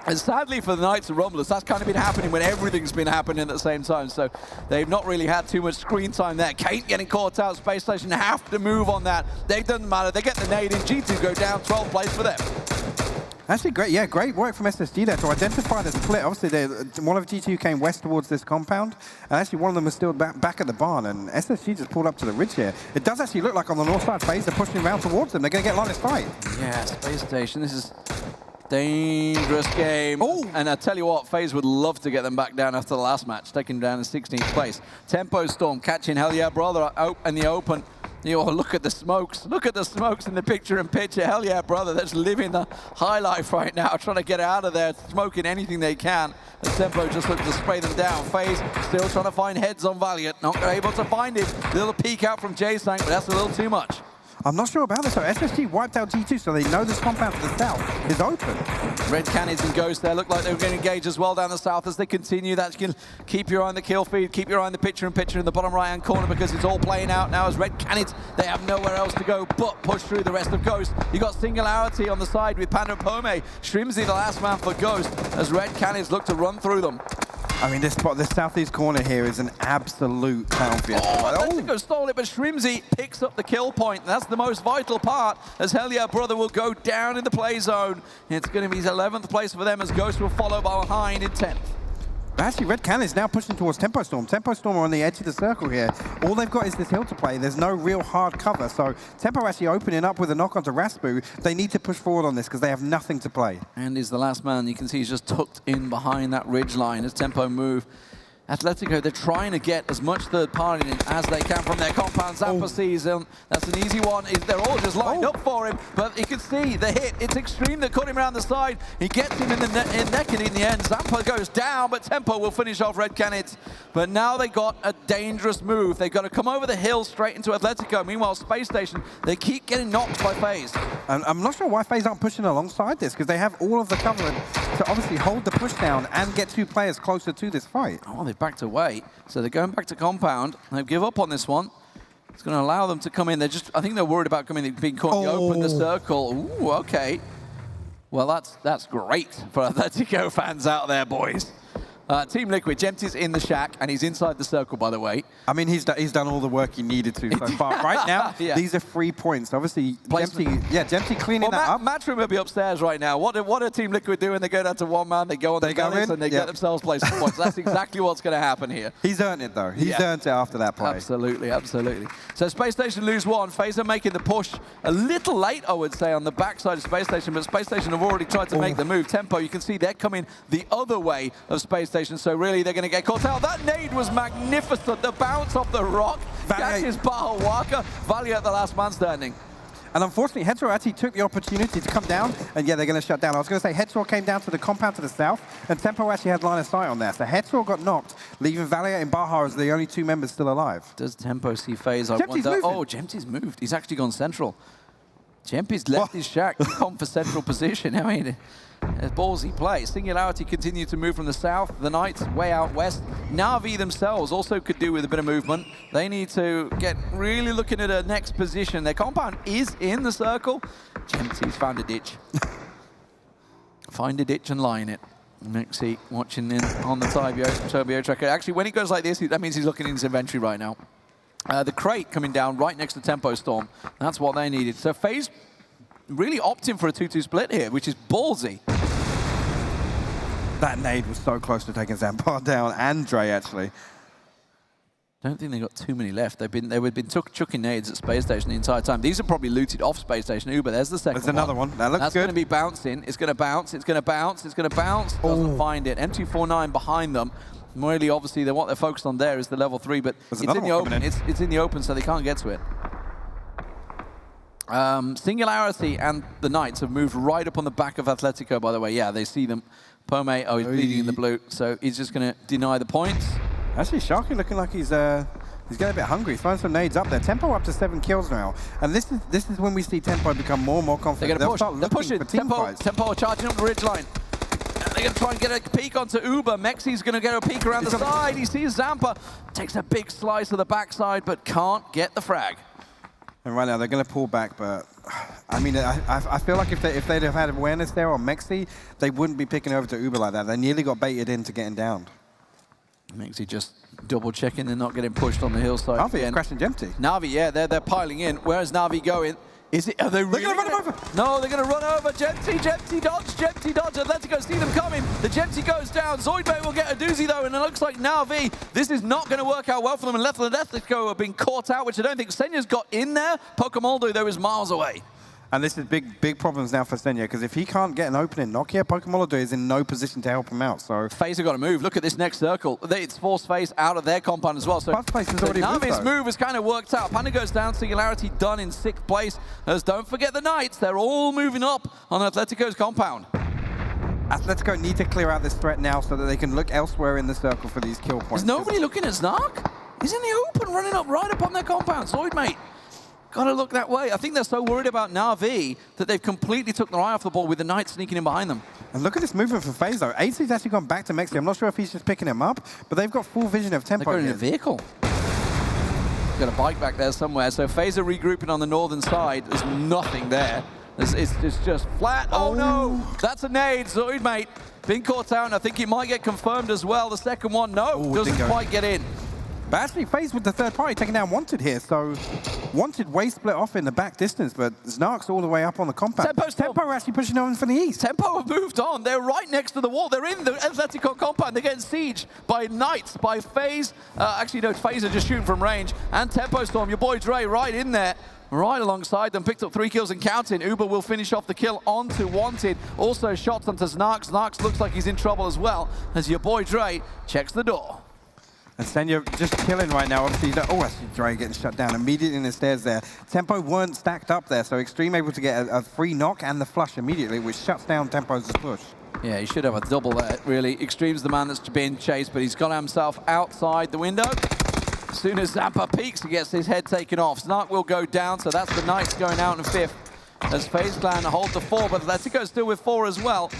And sadly for the Knights and Rumblers, that's kind of been happening when everything's been happening at the same time. So they've not really had too much screen time there. Kate getting caught out. Spacestation have to move on that. It doesn't matter. They get the nade in. G2 go down. 12 plays for them. Actually, great, yeah, great work from SSG there to identify the split. Obviously, one of G2 came west towards this compound, and actually one of them was still back at the barn, and SSG just pulled up to the ridge here. It does actually look like on the north side, FaZe are pushing around towards them. They're going to get line of sight. Yeah, Space Station, this is dangerous game. Oh. And I tell you what, FaZe would love to get them back down after the last match, taking them down in 16th place. Tempo Storm catching Hell Yeah Brother in the open. You know, look at the smokes. Look at the smokes in the picture-in-picture. Hell Yeah Brother, that's living the high life right now, trying to get out of there, smoking anything they can. And Tempo just looks to spray them down. FaZe still trying to find heads on Valiant. Not able to find him. Little peek out from J-Sank, but that's a little too much. I'm not sure about this, though. SSG wiped out G2, so they know this compound to the south is open. Red Canids and Ghost there look like they were going to engage as well down the south as they continue. That's going to keep your eye on the kill feed, keep your eye on the picture-in-picture in the bottom right-hand corner because it's all playing out now as Red Canids, they have nowhere else to go but push through the rest of Ghost. You got Singularity on the side with Panda Pome. Shrimsy the last man for Ghost as Red Canids look to run through them. I mean, this southeast corner here is an absolute battlefield. Athletico stole it, but Shrimsy picks up the kill point. That's the most vital part, as Hell Yeah Brother will go down in the play zone. It's going to be his 11th place for them, as Ghost will follow behind in 10th. Actually, Red Can is now pushing towards Tempo Storm. Tempo Storm are on the edge of the circle here. All they've got is this hill to play. There's no real hard cover, so Tempo actually opening up with a knock onto Raspu. They need to push forward on this because they have nothing to play. And he's the last man. You can see he's just tucked in behind that ridge line as Tempo move. Atletico, they're trying to get as much third party in as they can from their compound. Zampa sees him. That's an easy one. They're all just lined up for him, but you can see the hit. It's Extreme that caught him around the side. He gets him in the neck, and in the end, Zampa goes down, but Tempo will finish off Red Canids. But now they got a dangerous move. They've got to come over the hill straight into Atletico. Meanwhile, Space Station, they keep getting knocked by FaZe. And I'm not sure why FaZe aren't pushing alongside this, because they have all of the cover to obviously hold the push down and get two players closer to this fight. Oh, they've backed away. So they're going back to compound. They give up on this one. It's going to allow them to come in. I think they're worried about being caught in the open, the circle. Ooh, okay. Well, that's great for Atletico fans out there, boys. Team Liquid, Gemty's in the shack, and he's inside the circle, by the way. I mean, he's done all the work he needed to so far. Right now, these are 3 points. Obviously, Gemty cleaning that up. Matchroom will be upstairs right now. What are Team Liquid doing? They go down to one man, they go on the balance, and they get themselves placed points. That's exactly what's going to happen here. He's earned it, though. He's earned it after that play. Absolutely, absolutely. So Space Station lose one. FaZe are making the push a little late, I would say, on the backside of Space Station, but Space Station have already tried to make the move. Tempo, you can see they're coming the other way of Space Station, so really they're going to get caught out. That nade was magnificent. The bounce off the rock catches Baha Waka. Valiant, the last man standing. And unfortunately, Hetero actually took the opportunity to come down, and they're going to shut down. I was going to say Hetero came down to the compound to the south, and Tempo actually had line of sight on there. So Hetero got knocked, leaving Valiant and Baha as the only 2 members still alive. Does Tempo see FaZe? I wonder. Oh, Gemty's moved. He's actually gone central. Gemty's left his shack, gone for central position. I mean, a ballsy play. Singularity continue to move from the south. The Knights way out west. Na'Vi themselves also could do with a bit of movement. They need to get really looking at a next position. Their compound is in the circle. Gemty's found a ditch. Find a ditch and lie in it. Mixie watching in on the Turbo tracker. Actually, when he goes like this, that means he's looking in his inventory right now. The crate coming down right next to Tempo Storm. That's what they needed. So FaZe really opting for a 2-2 split here, which is ballsy. That nade was so close to taking Zampar down, and Dre actually. Don't think they got too many left. They've been chucking nades at Space Station the entire time. These are probably looted off Space Station. Uber, there's the second one. There's another one. That looks good. That's going to be bouncing. It's going to bounce. It's going to bounce. It's going to bounce. Doesn't find it. M249 behind them. Really, obviously, what they're focused on there is the level 3, but it's in the open. It's in the open, so they can't get to it. Singularity and the Knights have moved right up on the back of Atletico, by the way. Yeah, they see them. Pome, he's bleeding in the blue, so he's just going to deny the points. Actually, Sharky looking like he's getting a bit hungry. He's throwing some nades up there. Tempo up to 7 kills now. And this is when we see Tempo become more and more confident. They're going to push. They're pushing. Tempo charging up the ridge line. They're going to try and get a peek onto Uber. Mexi's going to get a peek around the side. He sees Zampa, takes a big slice of the backside, but can't get the frag. And right now they're going to pull back, but I mean, I feel like if they'd have had awareness there on Mexi, they wouldn't be picking over to Uber like that. They nearly got baited into getting downed. Mexi just double checking and not getting pushed on the hillside. Navi is crashing Jempty. Navi, yeah, they're piling in. Where is Navi going? Are they really going to run him over? No, they're going to run over. Jempty dodge. Athletico see them coming. The Jempty goes down. Zoidberg will get a doozy though, and it looks like Navi, this is not going to work out well for them. And Athletico have been caught out, which I don't think Senya's got in there. Pokemoldo, though, is miles away. And this is big problems now for Senya, because if he can't get an opening knock here, Pokemoldo is in no position to help him out. So FaZe have got to move. Look at this next circle. It's forced FaZe out of their compound as well. So Navi's move has kind of worked out. Panda goes down, Singularity done in 6th place. As don't forget the Knights, they're all moving up on Atletico's compound. Atletico need to clear out this threat now so that they can look elsewhere in the circle for these kill points. Is nobody looking at Snark? He's in the open, running up right up on their compound. Zoid, mate. Gotta look that way. I think they're so worried about Na'Vi that they've completely took their eye off the ball with the Knights sneaking in behind them. And look at this movement from FaZe though. AC's actually gone back to Mexi. I'm not sure if he's just picking him up, but they've got full vision of tempo. They're going in a vehicle. Got a bike back there somewhere. So FaZe are regrouping on the northern side. There's nothing there. It's just flat. Oh no! That's a nade. Zoid, mate. Been caught out, and I think it might get confirmed as well. The second one, no, doesn't quite get in. But actually, FaZe with the third party taking down Wanted here, so Wanted way split off in the back distance, but Snark's all the way up on the compound. Tempo are actually pushing on from the east. Tempo have moved on. They're right next to the wall. They're in the Atletico compound. They're getting sieged by Knights, by FaZe. Actually, no, FaZe are just shooting from range. And Tempo Storm, your boy Dre, right in there. Right alongside them, picked up 3 kills and counting. Uber will finish off the kill onto Wanted. Also shots onto Snarks. Snarks looks like he's in trouble as well, as your boy Dre checks the door. And Senya just killing right now. Obviously, I see Dre getting shut down immediately in the stairs there. Tempo weren't stacked up there, so Extreme able to get a free knock and the flush immediately, which shuts down Tempo's push. Yeah, he should have a double there, really. Extreme's the man that's being chased, but he's got himself outside the window. As soon as Zampa peeks, he gets his head taken off. Snark will go down, so that's the Knights going out in 5th. As FaZe Clan hold the 4, but Atletico's still with 4 as well.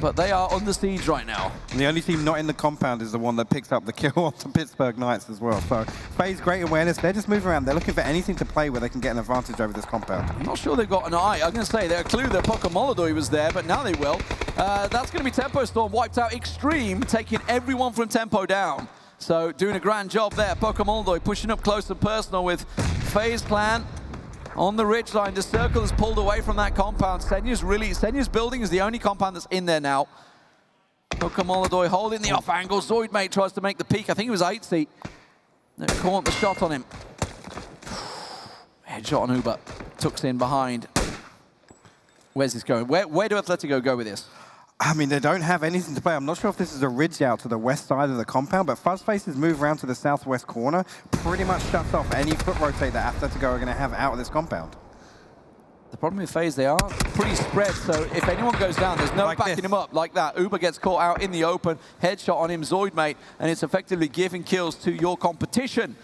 But they are under siege right now. And the only team not in the compound is the one that picks up the kill on the Pittsburgh Knights as well. So FaZe, great awareness. They're just moving around. They're looking for anything to play where they can get an advantage over this compound. I'm not sure they've got an eye. I'm going to say they're a clue that Pokemoldo was there, but now they will. That's going to be Tempo Storm wiped out. Extreme taking everyone from Tempo down. So doing a grand job there. Pokemoldo pushing up close and personal with FaZe Clan on the ridgeline. The circle is pulled away from that compound. Senya's building is the only compound that's in there now. Pokemoldo holding the off angle. Zoid, mate, tries to make the peak. I think it was 8C. They caught the shot on him. Headshot on Uber. Tucks in behind. Where's this going? Where do Atletico go with this? I mean, they don't have anything to play. I'm not sure if this is a ridge out to the west side of the compound, but Fuzzface's move around to the southwest corner pretty much shuts off any foot rotate that Atletico are going to have out of this compound. The problem with FaZe, they are pretty spread, so if anyone goes down, there's no backing him up like that. Uber gets caught out in the open, headshot on him, Zoid, mate, and it's effectively giving kills to your competition.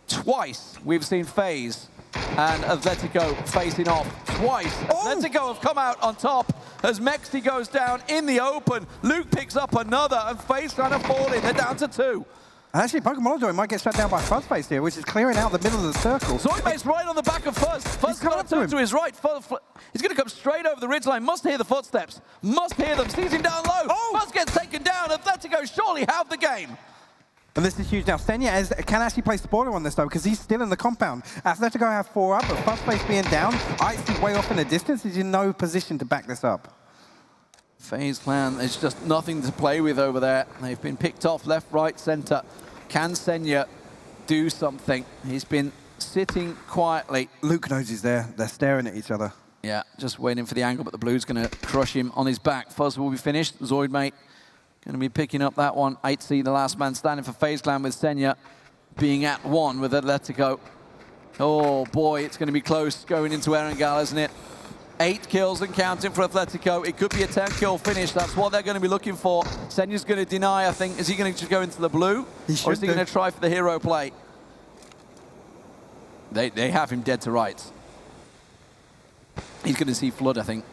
Twice we've seen FaZe and Athletico facing off. Twice. Atletico have come out on top as Mexi goes down in the open. Luke picks up another, and FaZe trying to fall in. They're down to 2. And actually, Pokemoldo might get shut down by Fuzzface here, which is clearing out the middle of the circle. Zoidmate's right on the back of Fuzz. Fuzz got to his right. He's going to come straight over the ridgeline. Must hear the footsteps. Must hear them. Sees him down low. Fuzz gets taken down. Atletico surely have the game. And this is huge now. Senya can actually play spoiler on this though, because he's still in the compound. Atletico have 4 up, but Fuzzface being down, Icy's way off in the distance. He's in no position to back this up. FaZe Clan, there's just nothing to play with over there. They've been picked off left, right, center. Can Senya do something? He's been sitting quietly. Luke knows he's there. They're staring at each other. Yeah, just waiting for the angle, but the blue's going to crush him on his back. Fuzz will be finished. Zoid, mate, going to be picking up that one. 8C, the last man standing for FaZe Clan, with Senya being at 1 with Atletico. Oh boy, it's going to be close going into Erangel, isn't it? 8 kills and counting for Atletico. It could be a 10-kill finish. That's what they're going to be looking for. Senya's going to deny, I think. Is he going to just go into the blue? Or is he going to try for the hero play? They have him dead to rights. He's going to see Flood, I think.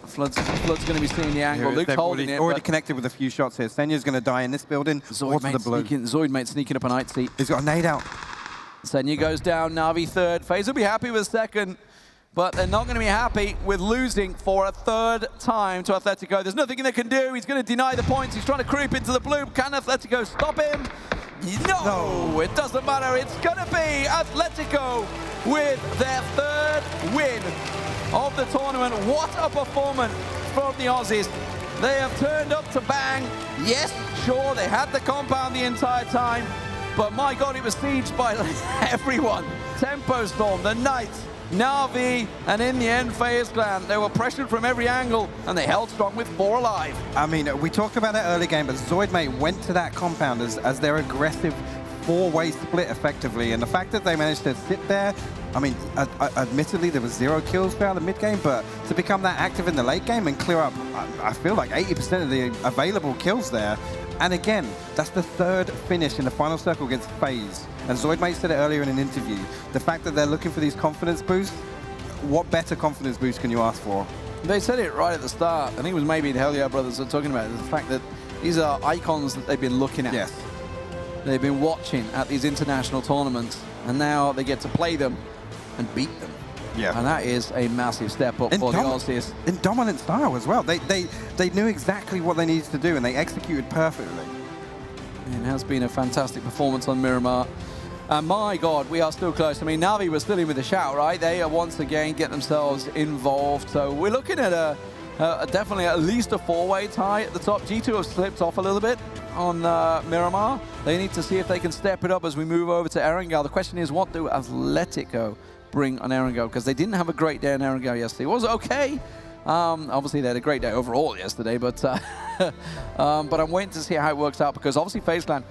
Flood's going to be seeing the angle. Yeah, Luke's they've holding it. already connected with a few shots here. Senya's going to die in this building. Zoid mate sneaking up an 8 seat. He's got a nade out. Senya goes down, Na'Vi third. FaZe will be happy with second, but they're not going to be happy with losing for a third time to Athletico. There's nothing they can do. He's going to deny the points. He's trying to creep into the blue. Can Athletico stop him? No, it doesn't matter. It's going to be Athletico with their third win of the tournament. What a performance from the Aussies. They have turned up to bang. Yes, sure, they had the compound the entire time, but my God, it was sieged by everyone. Tempo Storm, the Knights, Na'Vi, and in the end, FaZe Clan. They were pressured from every angle, and they held strong with 4 alive. I mean, we talked about that early game, but Zoidmate went to that compound as their aggressive 4-way split effectively, and the fact that they managed to sit there, I mean, admittedly there was 0 kills throughout the mid game, but to become that active in the late game and clear up, I feel like 80% of the available kills there. And again, that's the 3rd finish in the final circle against FaZe. And Zoidmate said it earlier in an interview, the fact that they're looking for these confidence boosts, what better confidence boost can you ask for? They said it right at the start. I think it was maybe the Hell Yeah brothers are talking about it, the fact that these are icons that they've been looking at. Yes. They've been watching at these international tournaments, and now they get to play them and beat them. Yeah. And that is a massive step up for the Aussies. In dominant style as well. They knew exactly what they needed to do, and they executed perfectly. It has been a fantastic performance on Miramar. And my God, we are still close. I mean, Na'Vi was still in with a shout, right? They are once again get themselves involved. So we're looking at definitely at least a 4-way tie at the top. G2 have slipped off a little bit on Miramar. They need to see if they can step it up as we move over to Erangel. The question is, what do Athletico bring on Erangel? Because they didn't have a great day on Erangel yesterday. It was okay. Obviously, they had a great day overall yesterday, but I'm waiting to see how it works out, because obviously FaZe Clan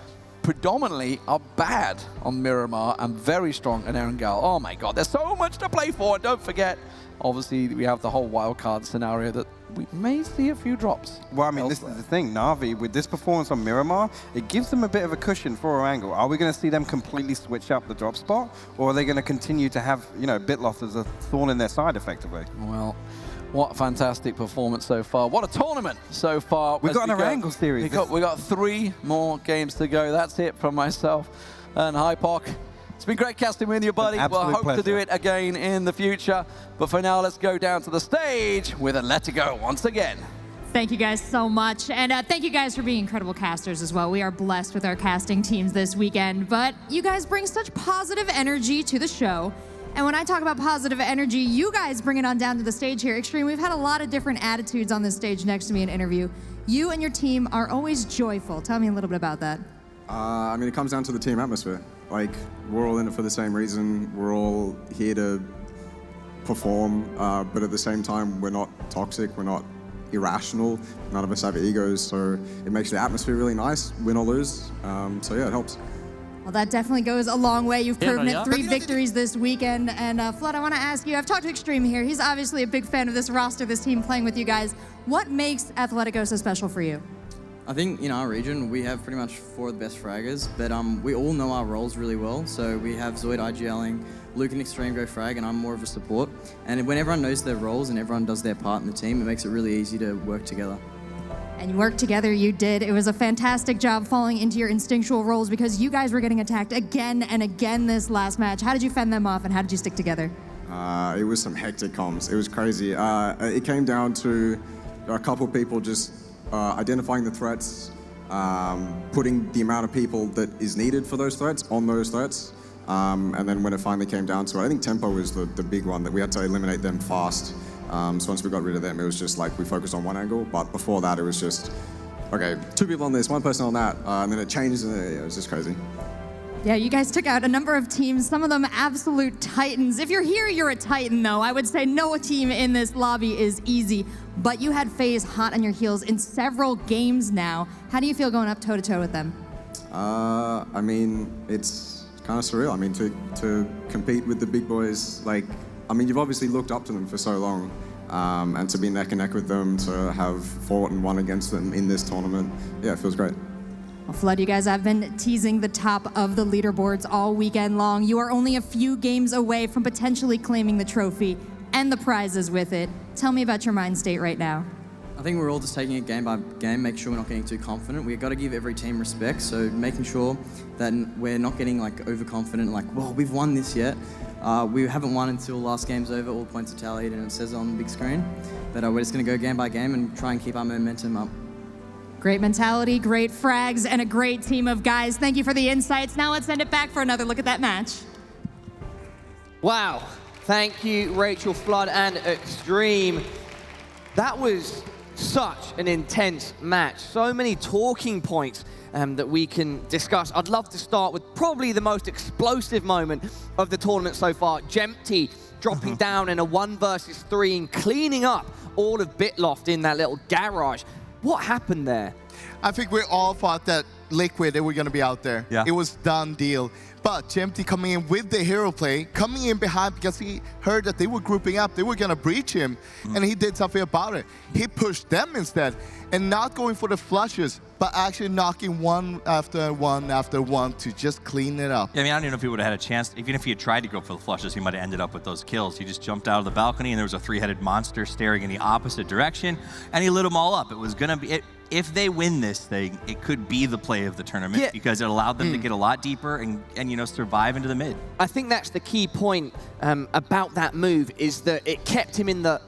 predominantly are bad on Miramar and very strong on Erangel. Oh my God, there's so much to play for. And don't forget, obviously, we have the whole wildcard scenario that we may see a few drops. Well, I mean, this is the thing. Na'Vi, with this performance on Miramar, it gives them a bit of a cushion for Erangel. Are we going to see them completely switch up the drop spot, or are they going to continue to have, you know, Bitloft as a thorn in their side, effectively? Well, what a fantastic performance so far. What a tournament so far. We've got an Erangel series. We got 3 more games to go. That's it from myself and Hypoc. It's been great casting with you, buddy. We'll hope to do it again in the future. But for now, let's go down to the stage with Athletico once again. Thank you guys so much. And thank you guys for being incredible casters as well. We are blessed with our casting teams this weekend. But you guys bring such positive energy to the show. And when I talk about positive energy, you guys bring it on down to the stage here. Extreme, we've had a lot of different attitudes on this stage next to me in interview. You and your team are always joyful. Tell me a little bit about that. I mean, it comes down to the team atmosphere. Like, we're all in it for the same reason. We're all here to perform, but at the same time, we're not toxic, we're not irrational. None of us have egos, so it makes the atmosphere really nice, win or lose. So yeah, it helps. Well, that definitely goes a long way. You've proven it. 3 victories this weekend. And Flood, I want to ask you, I've talked to Extreme here. He's obviously a big fan of this roster, this team playing with you guys. What makes Athletico so special for you? I think in our region, we have pretty much 4 of the best fraggers, but we all know our roles really well. So we have Zoid IGLing, Luke and Extreme go frag, and I'm more of a support. And when everyone knows their roles and everyone does their part in the team, it makes it really easy to work together. And you worked together, you did. It was a fantastic job falling into your instinctual roles, because you guys were getting attacked again and again this last match. How did you fend them off, and how did you stick together? It was some hectic comms. It was crazy. It came down to a couple of people just identifying the threats, putting the amount of people that is needed for those threats on those threats. And then when it finally came down to it, I think tempo was the big one, that we had to eliminate them fast. So once we got rid of them, it was just like we focused on one angle. But before that, it was just, okay, 2 people on this, 1 person on that. And then it changed, and it was just crazy. Yeah, you guys took out a number of teams, some of them absolute titans. If you're here, you're a titan, though. I would say no team in this lobby is easy. But you had FaZe hot on your heels in several games now. How do you feel going up toe-to-toe with them? I mean, it's kind of surreal. I mean, to compete with the big boys, like, I mean, you've obviously looked up to them for so long. And to be neck and neck with them, to have fought and won against them in this tournament, yeah, it feels great. Well, Flood, you guys have been teasing the top of the leaderboards all weekend long. You are only a few games away from potentially claiming the trophy. and the prizes with it. Tell me about your mind state right now. I think we're all just taking it game by game, make sure we're not getting too confident. We've got to give every team respect, so making sure that we're not getting like overconfident, like, well, we've won this yet. We haven't won until last game's over, all points are tallied, and it says on the big screen. But we're just going to go game by game and try and keep our momentum up. Great mentality, great frags, and a great team of guys. Thank you for the insights. Now let's send it back for another look at that match. Wow. Thank you, Rachel, Flood, and Extreme. That was such an intense match. So many talking points that we can discuss. I'd love to start with probably the most explosive moment of the tournament so far. Jempty dropping down in a 1 versus 3 and cleaning up all of Bitloft in that little garage. What happened there? I think we all thought that Liquid, they were going to be out there. Yeah. It was done deal. But Jempty coming in with the hero play, coming in behind because he heard that they were grouping up, they were going to breach him, and he did something about it. He pushed them instead, and not going for the flushes, but actually knocking one after one to just clean it up. Yeah, I mean, I don't even know if he would have had a chance. Even if he had tried to go for the flushes, he might have ended up with those kills. He just jumped out of the balcony, and there was a 3-headed monster staring in the opposite direction, and he lit them all up. It was going to be... If they win this thing, it could be the play of the tournament because it allowed them to get a lot deeper and you know, survive into the mid. I think that's the key point about that move, is that it kept him in the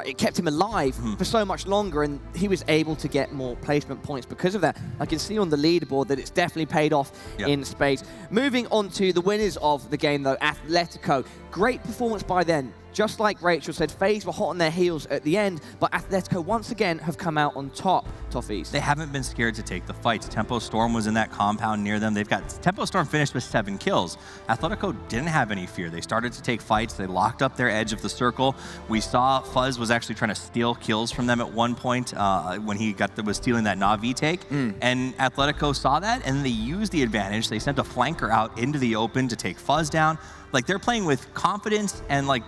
it kept him alive for so much longer, and he was able to get more placement points because of that. I can see on the leaderboard that it's definitely paid off in space. Moving on to the winners of the game, though, Athletico. Great performance by them. Just like Rachel said, FaZe were hot on their heels at the end, but Athletico once again have come out on top, Toffees. They haven't been scared to take the fights. Tempo Storm was in that compound near them. Tempo Storm finished with 7 kills. Athletico didn't have any fear. They started to take fights. They locked up their edge of the circle. We saw Fuzz was actually trying to steal kills from them at one point when he was stealing that Na'Vi take. And Athletico saw that, and they used the advantage. They sent a flanker out into the open to take Fuzz down. Like, they're playing with confidence, and like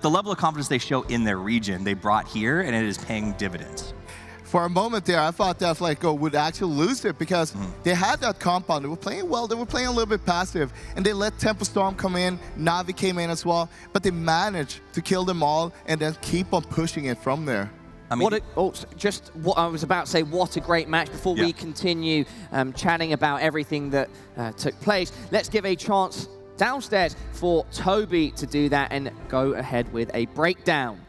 the level of confidence they show in their region, they brought here, and it is paying dividends. For a moment there, I thought that Athletico would actually lose it because they had that compound. They were playing well. They were playing a little bit passive, and they let Tempo Storm come in. Na'Vi came in as well, but they managed to kill them all and then keep on pushing it from there. I mean, just what I was about to say, what a great match. Before we continue chatting about everything that took place, let's give a chance downstairs for Toby to do that and go ahead with a breakdown.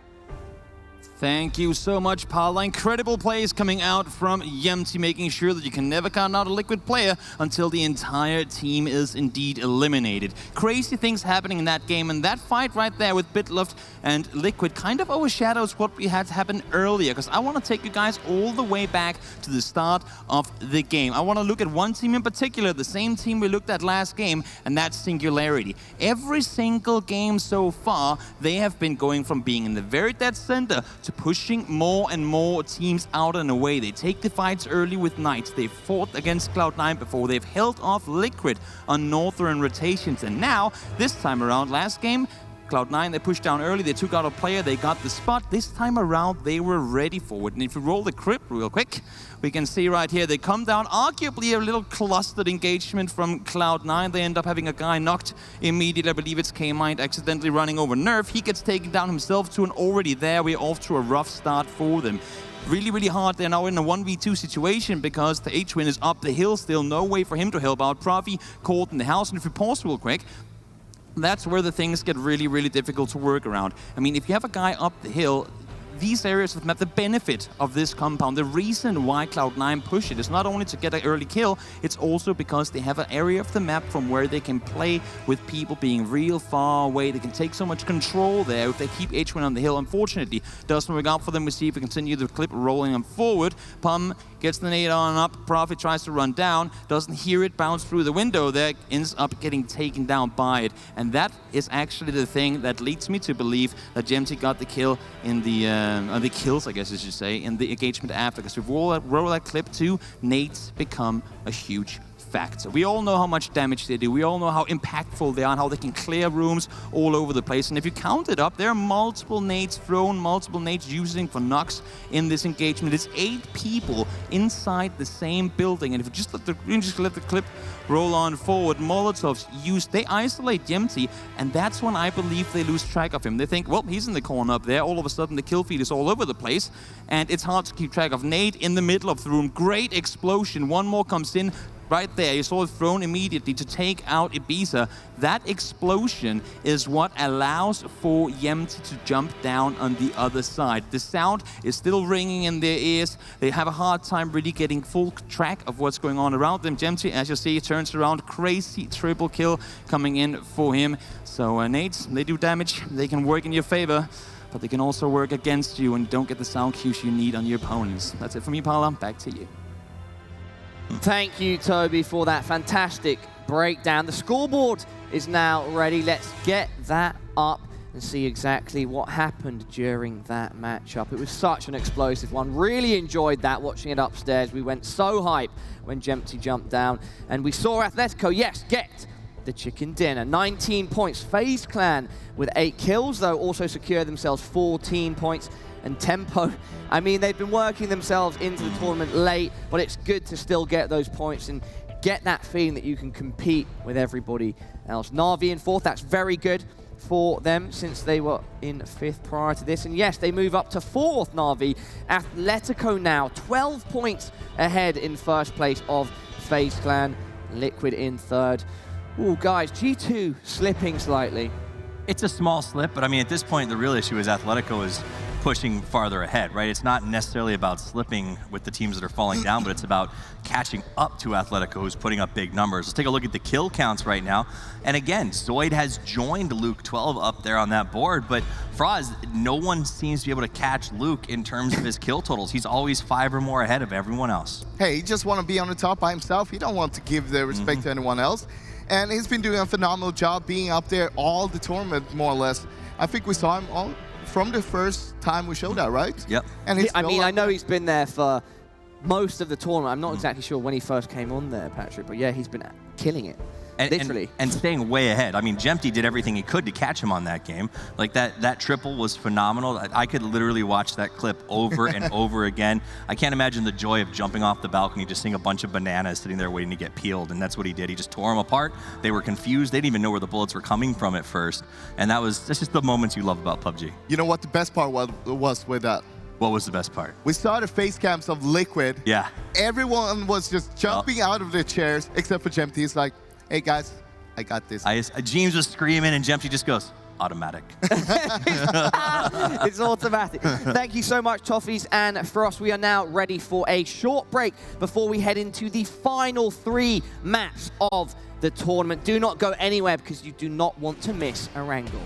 Thank you so much, Paula. Incredible plays coming out from Jempty, making sure that you can never count out a Liquid player until the entire team is indeed eliminated. Crazy things happening in that game, and that fight right there with Bitloft and Liquid kind of overshadows what we had happen earlier, because I want to take you guys all the way back to the start of the game. I want to look at one team in particular, the same team we looked at last game, and that's Singularity. Every single game so far, they have been going from being in the very dead center to pushing more and more teams out and away. They take the fights early with Knights. They've fought against Cloud9 before. They've held off Liquid on Northern rotations. And now, this time around, last game, Cloud9, they pushed down early, they took out a player, they got the spot. This time around, they were ready for it. And if we roll the clip real quick, we can see right here, they come down, arguably a little clustered engagement from Cloud9. They end up having a guy knocked immediately. I believe it's K-Mind accidentally running over Nerf. He gets taken down himself to an already there. We're off to a rough start for them. Really, really hard. They're now in a 1v2 situation because the H-Win is up the hill still. No way for him to help out. Profi caught in the house. And if we pause real quick, that's where the things get really, really difficult to work around. I mean, if you have a guy up the hill, these areas of the map, the benefit of this compound, the reason why Cloud9 push it is not only to get an early kill, it's also because they have an area of the map from where they can play with people being real far away. They can take so much control there if they keep H1 on the hill. Unfortunately, doesn't work out for them. We see if we continue the clip rolling them forward. Pum gets the nade on up. Prophet tries to run down, doesn't hear it bounce through the window there, ends up getting taken down by it. And that is actually the thing that leads me to believe that Jempty got the kill in the kills, I guess I should say, in the engagement after. Because if we roll that clip too, nades become a huge factor. We all know how much damage they do. We all know how impactful they are and how they can clear rooms all over the place. And if you count it up, there are multiple nades thrown, multiple nades using for knocks in this engagement. It's 8 people inside the same building. And if you just let the clip roll on forward, Molotovs they isolate Yemti, and that's when I believe they lose track of him. They think, well, he's in the corner up there. All of a sudden, the kill feed is all over the place, and it's hard to keep track of. Nade in the middle of the room. Great explosion. One more comes in. Right there, you saw it thrown immediately to take out Ibiza. That explosion is what allows for Yemti to jump down on the other side. The sound is still ringing in their ears. They have a hard time really getting full track of what's going on around them. Yemti, as you see, turns around. Crazy triple kill coming in for him. So nades, they do damage. They can work in your favor, but they can also work against you and you don't get the sound cues you need on your opponents. That's it for me, Paula. Back to you. Thank you, Toby, for that fantastic breakdown. The scoreboard is now ready. Let's get that up and see exactly what happened during that matchup. It was such an explosive one. Really enjoyed that, watching it upstairs. We went so hype when Jempty jumped down. And we saw Athletico, yes, get the chicken dinner. 19 points. FaZe Clan with 8 kills, though, also secure themselves 14 points. And Tempo, I mean, they've been working themselves into the tournament late, but it's good to still get those points and get that feeling that you can compete with everybody else. Na'Vi in 4th, that's very good for them since they were in 5th prior to this. And yes, they move up to 4th, Na'Vi. Athletico now 12 points ahead in 1st place of FaZe Clan. Liquid in 3rd. Ooh, guys, G2 slipping slightly. It's a small slip, but I mean, at this point, the real issue is Athletico is pushing farther ahead, right? It's not necessarily about slipping with the teams that are falling down, but it's about catching up to Athletico, who's putting up big numbers. Let's take a look at the kill counts right now. And again, Zoid has joined Luke 12 up there on that board, but Froz, no one seems to be able to catch Luke in terms of his kill totals. He's always 5 or more ahead of everyone else. Hey, he just want to be on the top by himself. He don't want to give the respect to anyone else. And he's been doing a phenomenal job being up there all the tournament, more or less. I think we saw him all from the first time we showed that, right? Yep. And I mean, I know he's been there for most of the tournament. I'm not exactly sure when he first came on there, Patrick, but yeah, he's been killing it. Literally. And staying way ahead. I mean, Jempty did everything he could to catch him on that game. Like, that triple was phenomenal. I could literally watch that clip over and over again. I can't imagine the joy of jumping off the balcony, just seeing a bunch of bananas sitting there waiting to get peeled, and that's what he did. He just tore them apart. They were confused. They didn't even know where the bullets were coming from at first. And that's just the moments you love about PUBG. You know what the best part was with that? What was the best part? We saw the face cams of Liquid. Yeah. Everyone was just jumping out of their chairs, except for Jempty. He's like, hey guys, I got this. James was screaming and Jempty just goes, automatic. It's automatic. Thank you so much, Toffees and Frost. We are now ready for a short break before we head into the final 3 maps of the tournament. Do not go anywhere because you do not want to miss a wrangle.